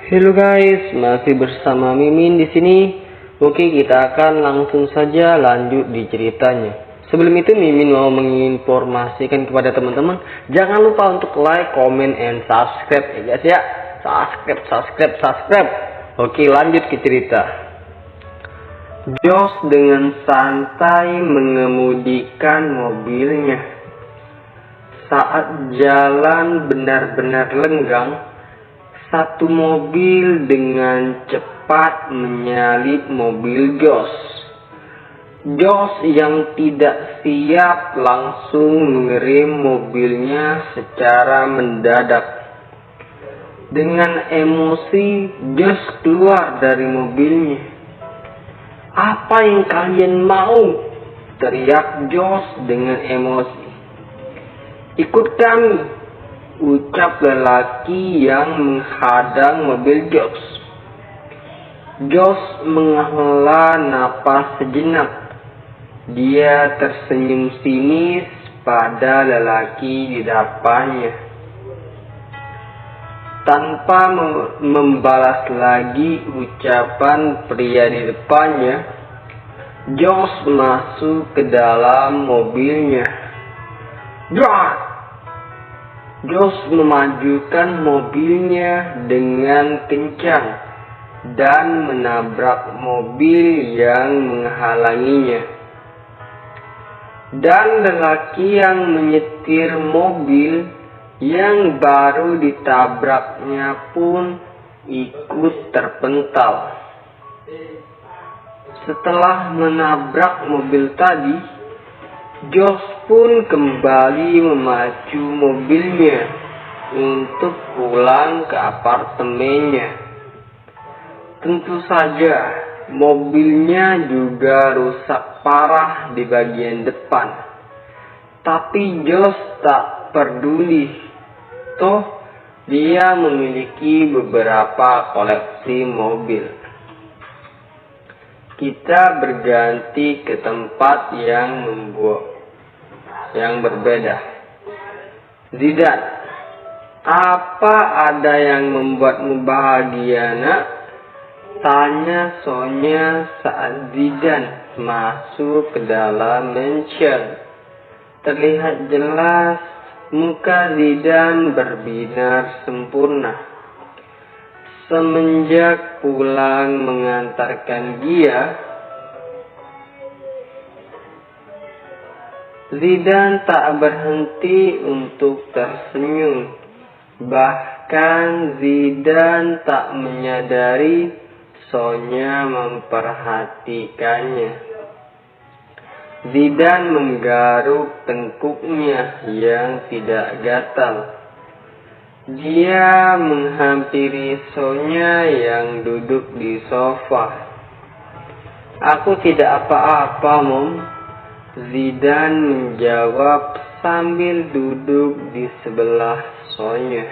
Halo guys, masih bersama Mimin di sini. Oke, kita akan langsung saja lanjut di ceritanya. Sebelum itu Mimin mau menginformasikan kepada teman-teman, jangan lupa untuk like, comment, and subscribe ya guys ya. Subscribe. Oke, lanjut ke cerita. Josh dengan santai mengemudikan mobilnya. Saat jalan benar-benar lenggang, satu mobil dengan cepat menyalip mobil Josh. Josh yang tidak siap langsung mengerem mobilnya secara mendadak. Dengan emosi, Josh keluar dari mobilnya. "Apa yang kalian mau?" teriak Josh dengan emosi. "Ikut kami," ucap lelaki yang menghadang mobil Josh. Josh menghela napas sejenak. Dia tersenyum sinis pada lelaki di depannya. Tanpa membalas lagi ucapan pria di depannya, Josh masuk ke dalam mobilnya. Josh memajukan mobilnya dengan kencang dan menabrak mobil yang menghalanginya. Dan lelaki yang menyetir mobil yang baru ditabraknya pun ikut terpental. Setelah menabrak mobil tadi, Josh pun kembali memacu mobilnya untuk pulang ke apartemennya. Tentu saja, mobilnya juga rusak parah di bagian depan. Tapi Josh tak peduli. Toh, dia memiliki beberapa koleksi mobil. Kita berganti ke tempat yang berbeda. "Zidan, apa ada yang membuatmu bahagia, nak?" tanya Sonya saat Zidan masuk ke dalam mansion. Terlihat jelas muka Zidan berbinar sempurna. Semenjak pulang mengantarkan Gia, Zidan tak berhenti untuk tersenyum. Bahkan Zidan tak menyadari Sonya memperhatikannya. Zidan menggaruk tengkuknya yang tidak gatal. Dia menghampiri Sonya yang duduk di sofa. "Aku tidak apa-apa, Mom," Zidan menjawab sambil duduk di sebelah Sonya.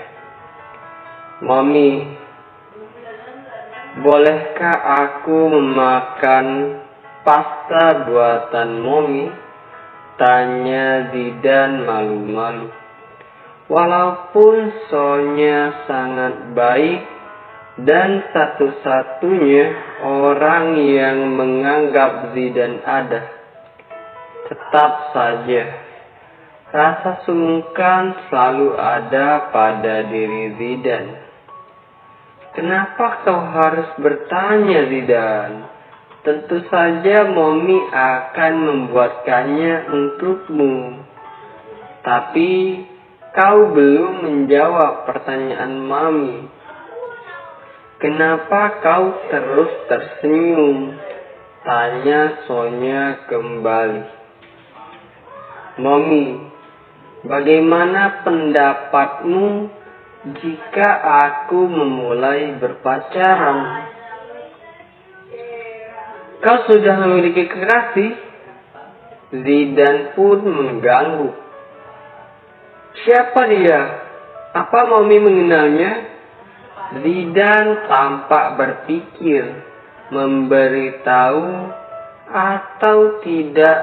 "Mami, bolehkah aku memakan pasta buatan Mommy?" tanya Zidan malu-malu. Walaupun Sonya sangat baik dan satu-satunya orang yang menganggap Zidan ada, tetap saja rasa sungkan selalu ada pada diri Zidan. "Kenapa kau harus bertanya, Zidan? Tentu saja Mommy akan membuatkannya untukmu." "Tapi kau belum menjawab pertanyaan Mami. Kenapa kau terus tersenyum?" tanya Sonya kembali. "Mami, bagaimana pendapatmu jika aku memulai berpacaran?" "Kau sudah memiliki kekasih?" Zidan pun mengganggu. "Siapa dia? Apa Mami mengenalnya?" Zidan tampak berpikir memberitahu atau tidak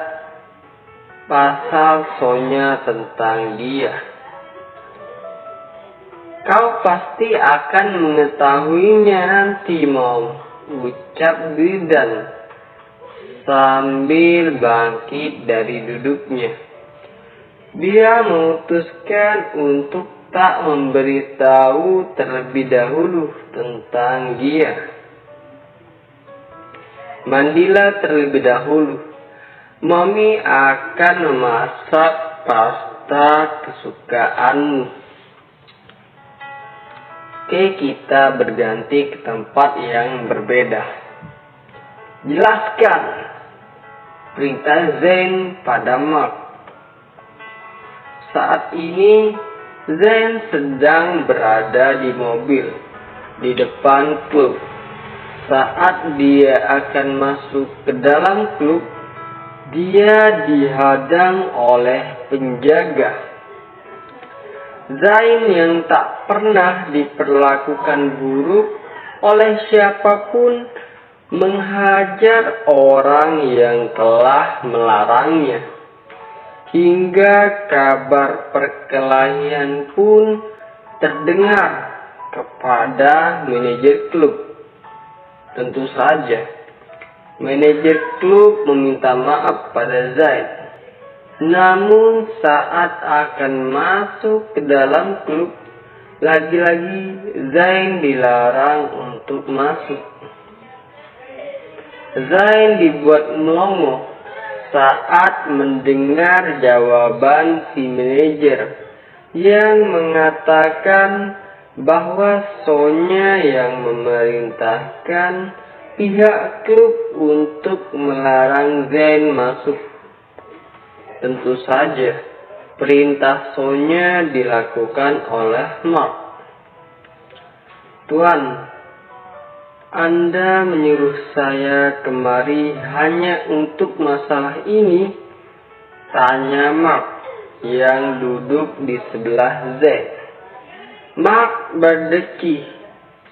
pasal Sonya tentang dia. Kau pasti akan mengetahuinya nanti, Mom, ucap Zidan sambil bangkit dari duduknya. Dia memutuskan untuk tak memberitahu terlebih dahulu tentang dia. Mandilah terlebih dahulu. Mami akan memasak pasta kesukaanmu. Oke, kita berganti ke tempat yang berbeda. Jelaskan perintah Zain pada Mark. Saat ini Zain sedang berada di mobil di depan klub. Saat dia akan masuk ke dalam klub, dia dihadang oleh penjaga. Zain yang tak pernah diperlakukan buruk oleh siapapun menghajar orang yang telah melarangnya. Hingga kabar perkelahian pun terdengar kepada manajer klub. Tentu saja, manajer klub meminta maaf pada Zain. Namun saat akan masuk ke dalam klub, lagi-lagi Zain dilarang untuk masuk. Zain dibuat melongo saat mendengar jawaban si manajer yang mengatakan bahwa Sonya yang memerintahkan pihak klub untuk melarang Zain masuk. Tentu saja, perintah Sonya dilakukan oleh Mark. Tuan, Anda menyuruh saya kemari hanya untuk masalah ini? Tanya Mark yang duduk di sebelah Zain. Mark berdeki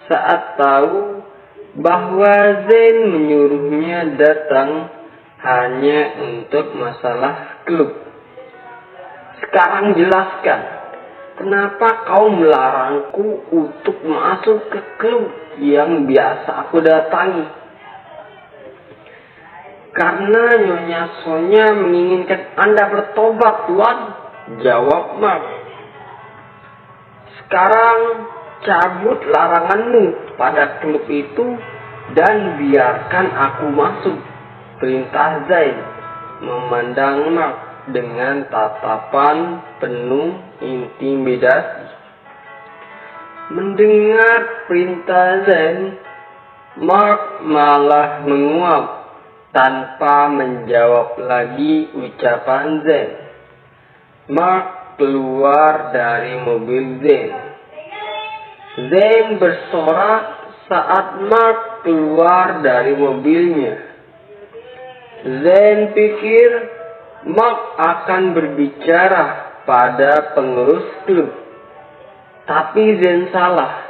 saat tahu bahwa Zain menyuruhnya datang hanya untuk masalah klub. Sekarang jelaskan, kenapa kau melarangku untuk masuk ke klub yang biasa aku datangi? Karena Nyonya Sonya menginginkan Anda bertobat, Tuan, jawab Mark. Sekarang cabut laranganmu pada klub itu dan biarkan aku masuk, perintah Zain, memandang Mark dengan tatapan penuh intimidasi. Mendengar perintah Zain, Mark malah menguap tanpa menjawab lagi ucapan Zain. Mark keluar dari mobil Zain. Zain bersorak saat Mark keluar dari mobilnya. Zain pikir Mark akan berbicara pada pengurus klub. Tapi Zain salah.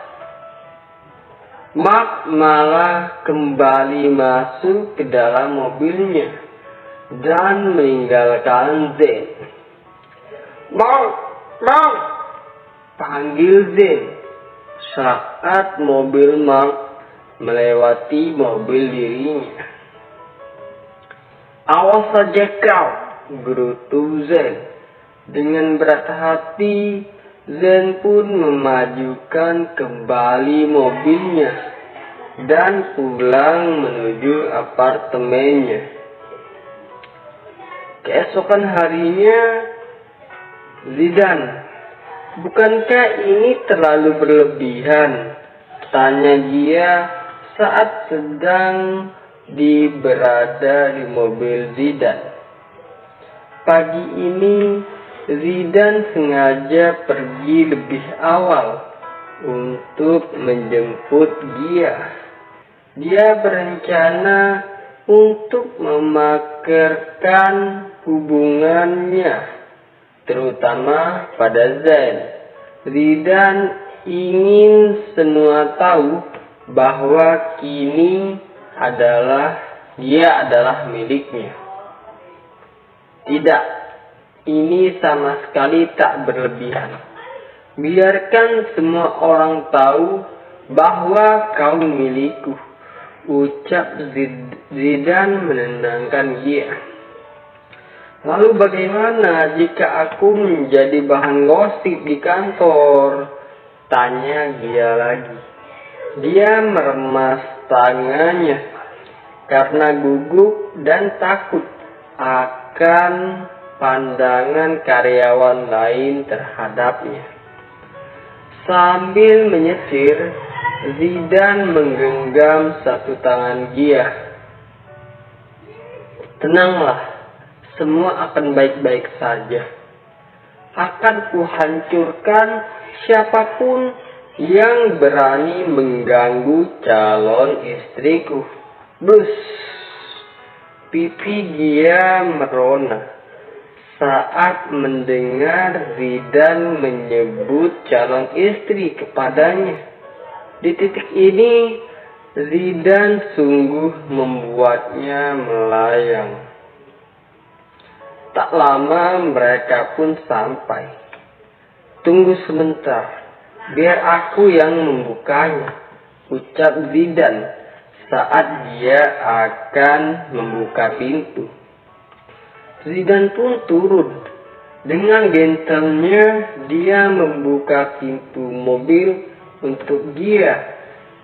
Mark malah kembali masuk ke dalam mobilnya dan meninggalkan Zain. Mark, Mark, panggil Zain saat mobil Mark melewati mobil dirinya. Awas saja kau, gerutu Zain. Dengan berat hati, Zain pun memajukan kembali mobilnya dan pulang menuju apartemennya. Keesokan harinya, Zidan, bukankah ini terlalu berlebihan? Tanya dia saat sedang berada di mobil Zidan. Pagi ini Zidan sengaja pergi lebih awal untuk menjemput dia. Dia berencana untuk memakerkan hubungannya, terutama pada Zain. Zidan ingin semua tahu bahwa kini dia adalah miliknya. Tidak, ini sama sekali tak berlebihan. Biarkan semua orang tahu bahwa kau milikku, ucap Zidane menendangkan Gia. Lalu bagaimana jika aku menjadi bahan gosip di kantor? Tanya Gia lagi. Dia meremas tangannya karena gugup dan takut akan pandangan karyawan lain terhadapnya. Sambil menyetir, Zidane menggenggam satu tangan Gia. Tenanglah, semua akan baik-baik saja. Akan kuhancurkan siapapun yang berani mengganggu calon istriku. Blus, pipi Gia merona saat mendengar Zidane menyebut calon istri kepadanya. Di titik ini, Zidane sungguh membuatnya melayang. Tak lama mereka pun sampai. Tunggu sebentar, biar aku yang membukanya, ucap Zidane saat dia akan membuka pintu. Zidane pun turun. Dengan gentlenya dia membuka pintu mobil untuk Gia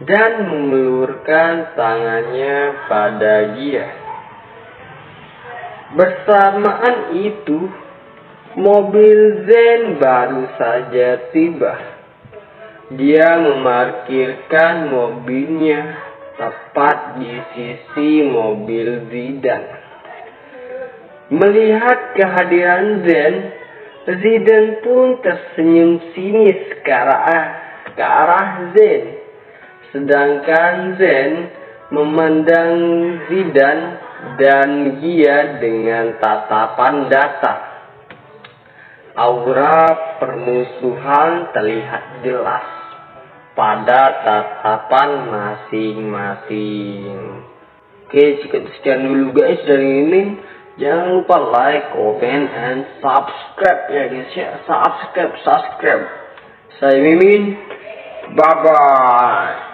dan mengelurkan tangannya pada Gia. Bersamaan itu, mobil Zen baru saja tiba. Dia memarkirkan mobilnya tepat di sisi mobil Zidane. Melihat kehadiran Zen, Zidane pun tersenyum sinis ke arah Zen. Sedangkan Zen memandang Zidane dan Gia dengan tatapan datar. Aura permusuhan terlihat jelas pada tatapan masing-masing. Oke, sekian dulu guys dari ini. Jangan lupa like, comment, and subscribe ya guys ya. Subscribe. Saya Mimin. Bye-bye.